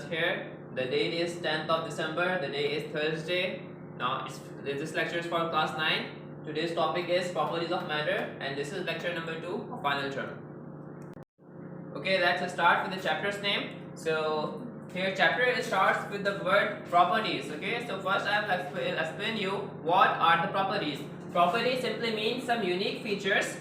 here. The date is 10th of December. The day is Thursday. Now this lecture is for class 9. Today's topic is properties of matter, and this is lecture number 2 of final term. Okay, let's start with the chapter's name. So here chapter starts with the word properties. Okay, so first I will explain you what are the properties. Properties simply means some unique features.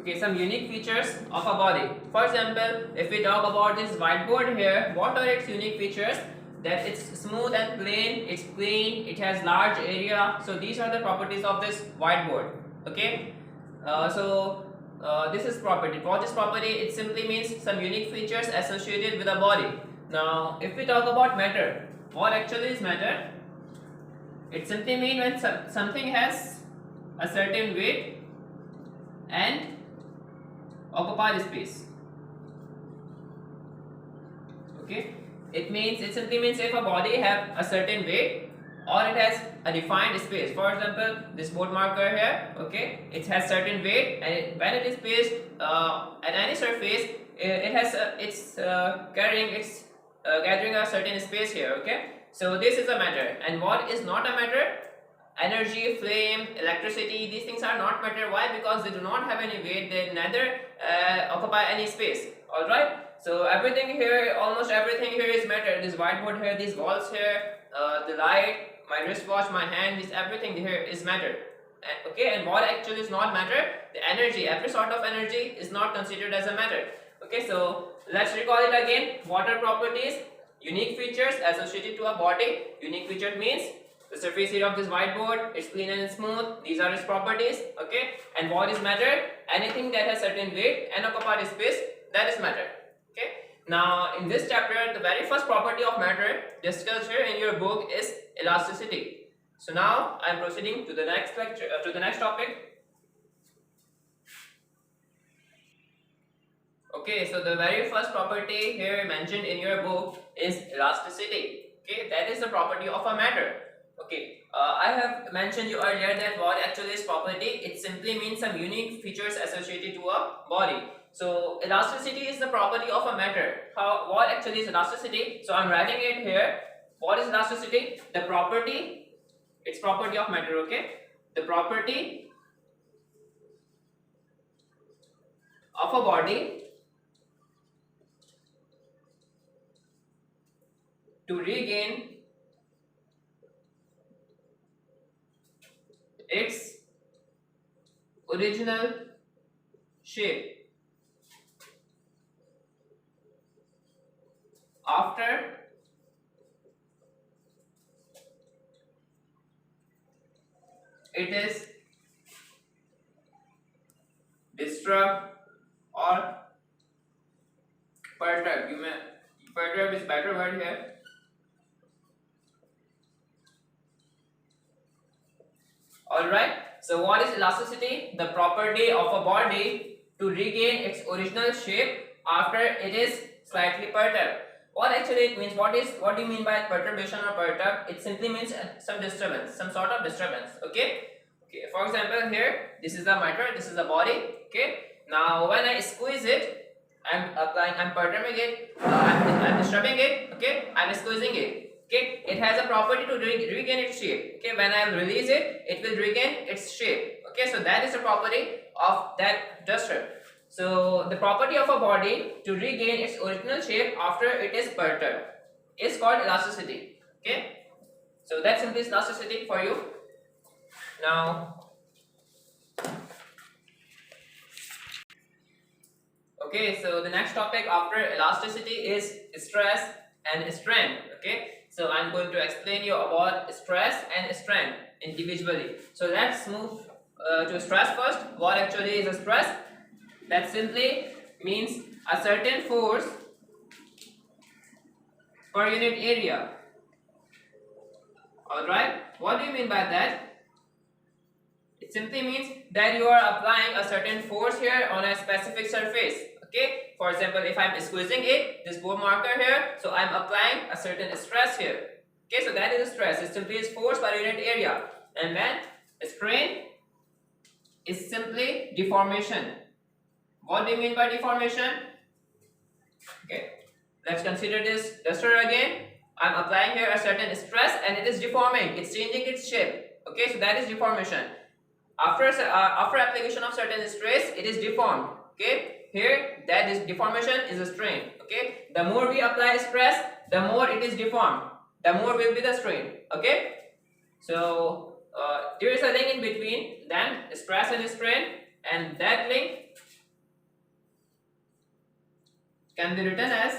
Okay, some unique features of a body. For example, if we talk about this whiteboard here, what are its unique features? That it's smooth and plain, it's clean, it has large area. So these are the properties of this whiteboard. Okay, this is property. For this property, it simply means some unique features associated with a body. Now, if we talk about matter, what actually is matter? It simply means when something has a certain weight and occupy space. Okay, it simply means if a body have a certain weight or it has a defined space. For example, this board marker here, okay, it has certain weight, and when it is placed at any surface, it's gathering a certain space here. Okay, so this is a matter. And what is not a matter? Energy, flame, electricity, these things are not matter. Why? Because they do not have any weight, they neither occupy any space. Alright, so everything here, almost everything here is matter. This whiteboard here, these walls here, the light, my wristwatch, my hand, this everything here is matter. Okay, and what actually is not matter? The energy, every sort of energy is not considered as a matter. Okay, so let's recall it again. Water properties, unique features associated to a body. Unique feature means the surface area of this whiteboard, it's clean and smooth. These are its properties. Okay, and what is matter? Anything that has certain weight and occupied space, that is matter. Okay, now in this chapter, the very first property of matter discussed here in your book is elasticity. So now I am proceeding to the next lecture, to the next topic. Okay, so the very first property here mentioned in your book is elasticity. Okay, that is the property of a matter. Okay, I have mentioned you earlier that what actually is property. It simply means some unique features associated to a body. So elasticity is the property of a matter. What actually is elasticity? So I'm writing it here. What is elasticity? The property, it's property of matter. Okay, the property of a body to regain its original shape after it is disturbed or perturbed. Perturbed is better word here. Alright, so what is elasticity? The property of a body to regain its original shape after it is slightly perturbed. What actually it means? What do you mean by perturbation or perturb? It simply means some disturbance, some sort of disturbance. Okay, for example, here this is the matter, this is the body. Okay, now when I squeeze it, I'm perturbing it, I'm disturbing it. Okay, I'm squeezing it. Okay, it has a property to regain its shape. Okay, when I release it, it will regain its shape. Okay, so that is the property of that disturb. So the property of a body to regain its original shape after it is perturbed is called elasticity. Okay, so that simply is elasticity for you. Now, okay, so the next topic after elasticity is stress and strain. Okay, so I'm going to explain you about stress and strain individually. So let's move to stress first. What actually is a stress? That simply means a certain force per unit area. Alright, what do you mean by that? It simply means that you are applying a certain force here on a specific surface. Okay, for example, if I'm squeezing it, this board marker here, so I'm applying a certain stress here. Okay, so that is a stress. It simply is force per unit area. And then strain, is simply deformation. What do you mean by deformation? Okay, let's consider this duster again. I'm applying here a certain stress and it is deforming, it's changing its shape. Okay, so that is deformation. After application of certain stress, it is deformed. Okay, here that is deformation is a strain. Okay, the more we apply stress, the more it is deformed, the more will be the strain. Okay, so there is a link in between then stress and strain, and that link can be written as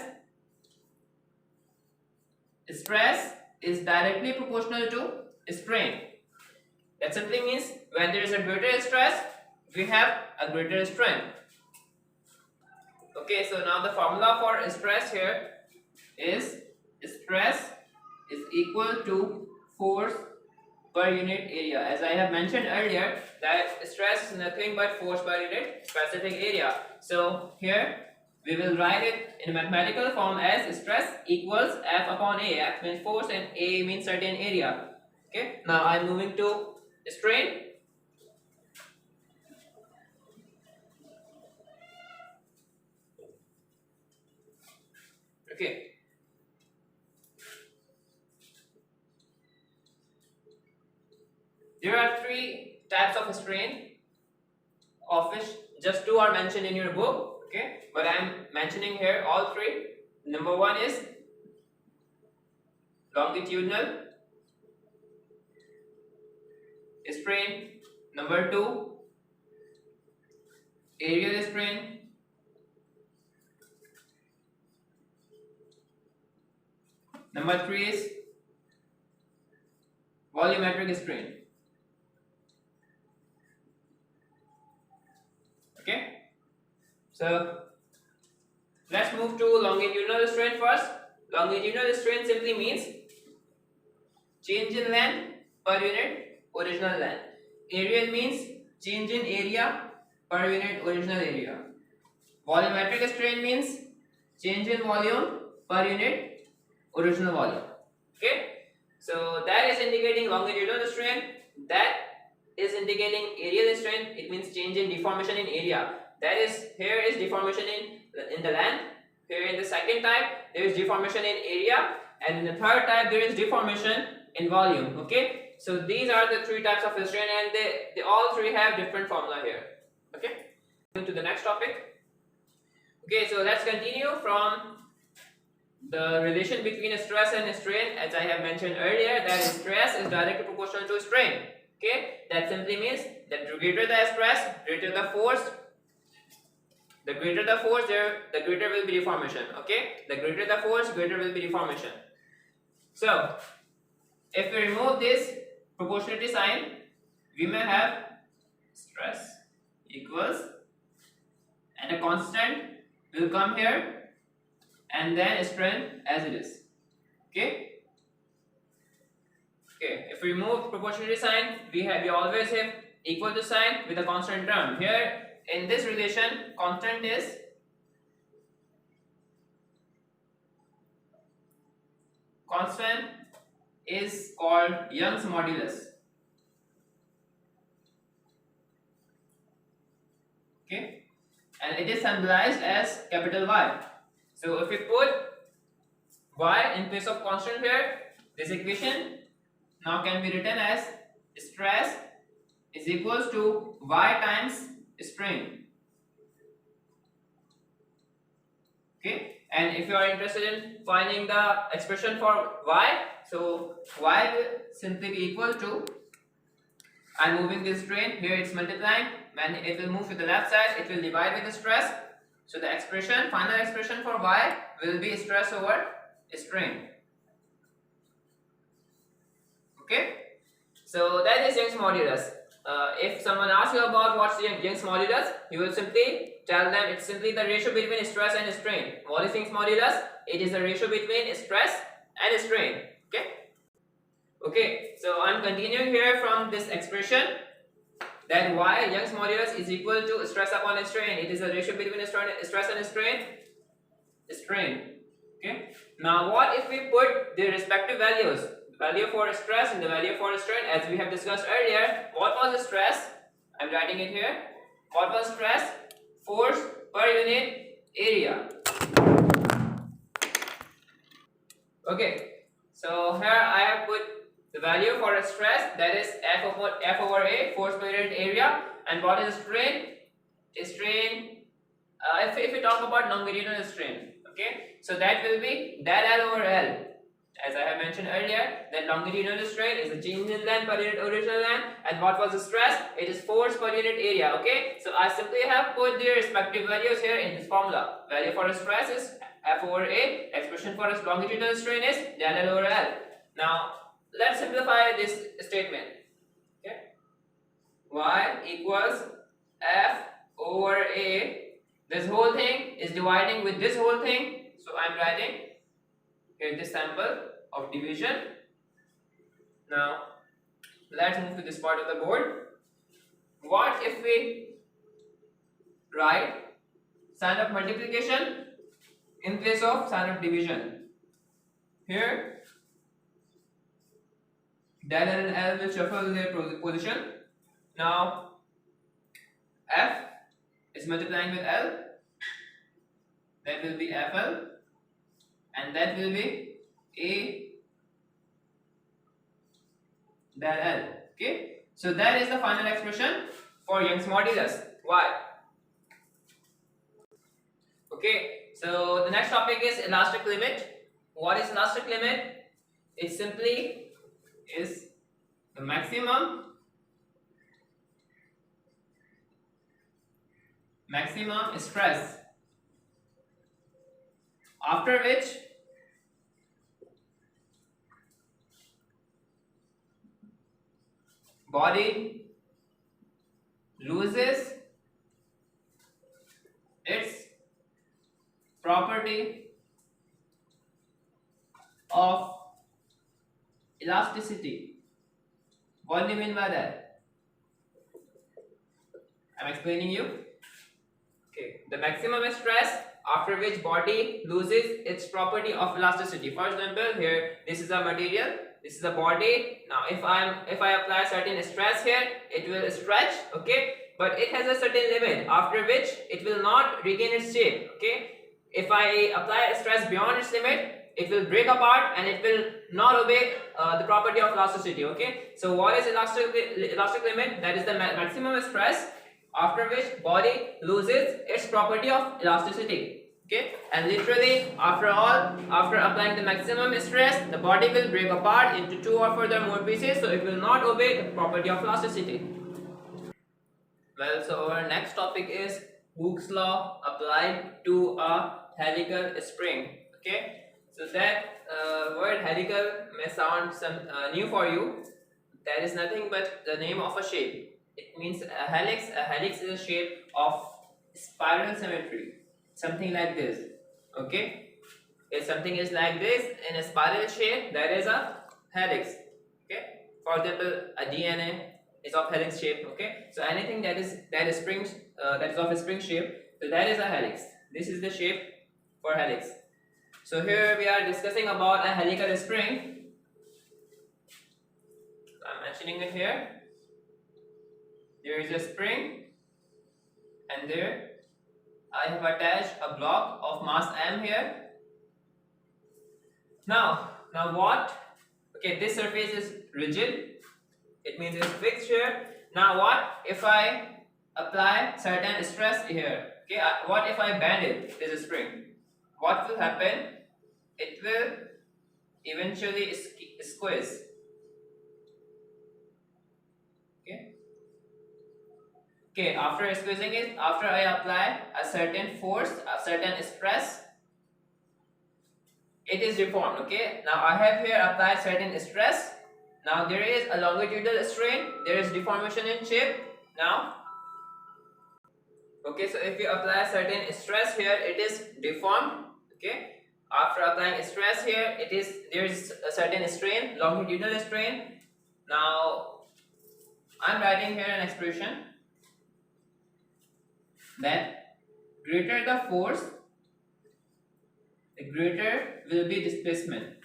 stress is directly proportional to strain. That simply means when there is a greater stress, we have a greater strain. Okay, so now the formula for stress here is stress is equal to force per unit area. As I have mentioned earlier, that stress is nothing but force per unit specific area. So here we will write it in mathematical form as stress equals F upon A. F means force and A means certain area. Okay, now I'm moving to strain. Okay, there are three types of strain, of which just two are mentioned in your book. Okay, but I'm mentioning here all three. Number one is longitudinal strain. Number two, aerial strain. Number three is volumetric strain. Okay, so let's move to longitudinal strain first. Longitudinal strain simply means change in length per unit original length. Aerial means change in area per unit original area. Volumetric strain means change in volume per unit original volume. Okay, so that is indicating longitudinal strain. That is indicating aerial strain. It means change in deformation in area. That is, here is deformation in the length. Here in the second type there is deformation in area, and in the third type there is deformation in volume. Okay, so these are the three types of strain, and they all three have different formula here. Okay, to the next topic. Okay, so let's continue from the relation between stress and strain. As I have mentioned earlier, that stress is directly proportional to strain. Okay, that simply means that the greater the stress, greater the force. The greater the force, the greater will be deformation. Okay, the greater the force, greater will be deformation. So if we remove this proportionality sign, we may have stress equals, and a constant will come here, and then strain as it is. Okay, if we remove proportionality sign, we always have equal to sign with a constant term. Here in this relation, constant is called Young's modulus. Okay, and it is symbolized as capital Y. So if we put Y in place of constant here, this equation now can be written as stress is equals to Y times strain. Okay, and if you are interested in finding the expression for Y, so Y will simply be equal to, I'm moving this strain, here it's multiplying, when it will move to the left side, it will divide with the stress. So the expression, final expression for Y will be stress over strain. Okay, so that is Young's modulus. If someone asks you about what's Young's modulus, you will simply tell them it's simply the ratio between stress and strain. What is Young's modulus? It is the ratio between stress and strain. Okay, so I'm continuing here from this expression that Y, Young's modulus, is equal to stress upon strain. It is the ratio between stress and strain. Okay, now what if we put the respective values? Value for stress and the value for strain, as we have discussed earlier. What was the stress? I'm writing it here. What was stress? Force per unit area. Okay, so here I have put the value for a stress, that is F over A, force per unit area, and what is strain? Strain, if we talk about longitudinal strain, okay, so that will be del L over L. As I have mentioned earlier, that longitudinal strain is the change in length per unit original length, and what was the stress? It is force per unit area. Okay, so I simply have put their respective values here in this formula. Value for a stress is F over A. Expression for a longitudinal strain is del L over L. Now let's simplify this statement. Okay, Y equals F over A. This whole thing is dividing with this whole thing, so I'm writing here this sample of division. Now let's move to this part of the board. What if we write sign of multiplication in place of sign of division? Here del and L will shuffle their position. Now F is multiplying with L, that will be FL, and that will be A del L. Okay, so that is the final expression for Young's modulus. Why? Okay, so the next topic is elastic limit. What is elastic limit? It simply is the maximum stress after which body loses its property of elasticity. What do you mean by that? I'm explaining you. Okay, the maximum stress after which body loses its property of elasticity. For example, here this is a material, this is a body. Now if I apply certain stress here, it will stretch, okay, but it has a certain limit after which it will not regain its shape. Okay, if I apply stress beyond its limit, it will break apart and it will not obey the property of elasticity. Okay, so what is elastic limit? That is the maximum stress after which body loses its property of elasticity. Okay, and literally after applying the maximum stress, the body will break apart into two or further more pieces, so it will not obey the property of elasticity. Well, so our next topic is Hooke's law applied to a helical spring. Okay, so that word helical may sound new for you. That is nothing but the name of a shape. It means a helix. A helix is a shape of spiral symmetry, something like this. Okay, if something is like this in a spiral shape, that is a helix. Okay, for example, a DNA is of helix shape. Okay, so anything that is of a spring shape, so that is a helix. This is the shape for helix. So here we are discussing about a helical spring. I'm mentioning it here. There is a spring, and there I have attached a block of mass m here. Now what? Okay, this surface is rigid. It means it's fixed here. Now what if I apply certain stress here? Okay, what if I bend it? This spring. What will happen? It will eventually squeeze. Okay, after squeezing it, after I apply a certain force, a certain stress, it is deformed. Okay, now I have here applied certain stress. Now there is a longitudinal strain, there is deformation in shape. Now, okay, so if you apply certain stress here, it is deformed. Okay, after applying stress here, there is a certain strain, longitudinal strain. Now I'm writing here an expression that greater the force, the greater will be displacement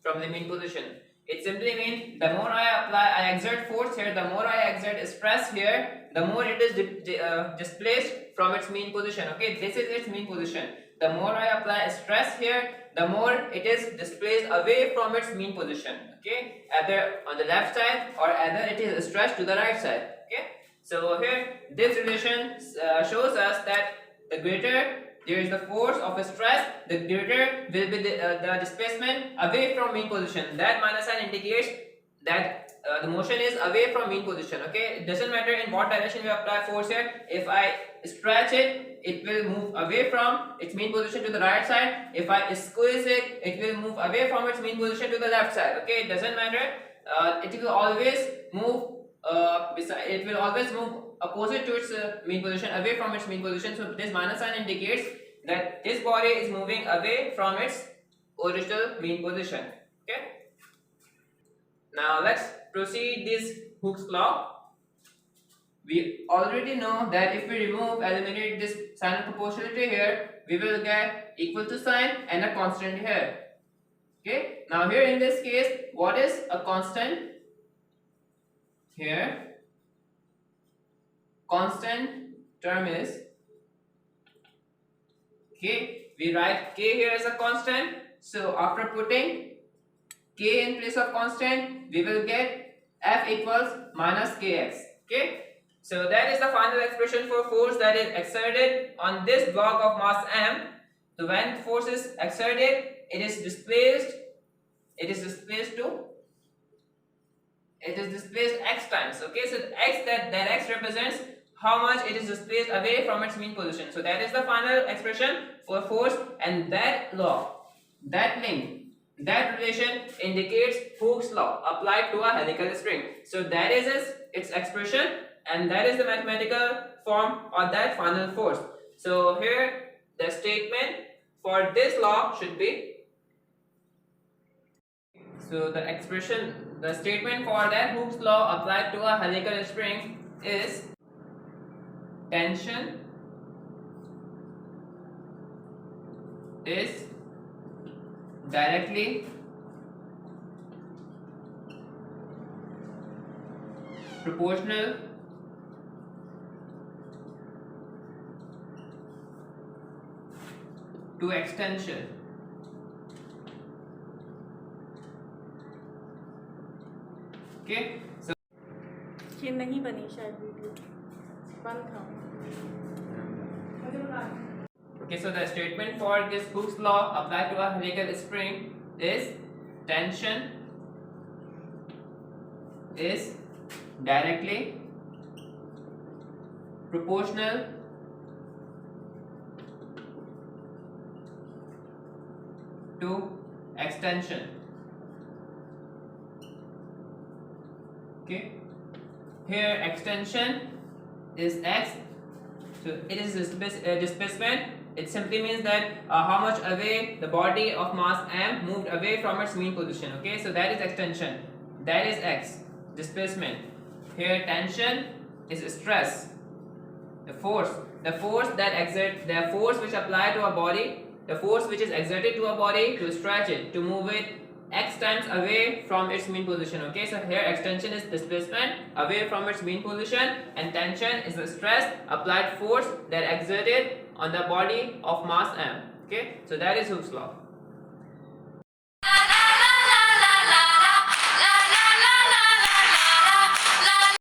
from the mean position. It simply means the more I exert force here, the more I exert stress here, the more it is displaced from its mean position. Okay, this is its mean position. The more I apply stress here, the more it is displaced away from its mean position. Okay, either on the left side or either it is stretched to the right side. Okay, so here this relation shows us that the greater there is the force of a stress, the greater will be the displacement away from mean position. That minus sign indicates that the motion is away from mean position. Okay, it doesn't matter in what direction we apply force here. If I stretch it, it will move away from its mean position to the right side. If I squeeze it, it will move away from its mean position to the left side. Okay, it doesn't matter. It will always move. It will always move opposite to its mean position, away from its mean position. So this minus sign indicates that this body is moving away from its original mean position. Okay. Now let's proceed this Hooke's law. We already know that if we eliminate this sign of proportionality here, we will get equal to sign and a constant here. Okay. Now here in this case, what is a constant? Here, constant term is k. We write k here as a constant. So after putting k in place of constant, we will get F equals minus kx. Okay. So that is the final expression for force that is exerted on this block of mass m. So when force is exerted, it is displaced x times. Okay, so x that x represents how much it is displaced away from its mean position. So that is the final expression for force, and that law, that link, that relation indicates Hooke's law applied to a helical spring. So that is its expression, and that is the mathematical form of that final force. So here the statement for this law should be, so the statement for that Hooke's law applied to a helical spring is tension is directly proportional to extension. Okay, so ये नहीं बनी शायद video बंद था okay, so the statement for this Hooke's law applied to a helical spring is tension is directly proportional to extension. Okay, here extension is x, so it is displacement. It simply means that how much away the body of mass m moved away from its mean position. Okay, so that is extension, that is x, displacement. Here tension is stress, the force which apply to a body, the force which is exerted to a body to stretch it, to move it x times away from its mean position. Okay, so here extension is displacement away from its mean position, and tension is the stress applied force that exerted on the body of mass m. Okay, so that is Hooke's law.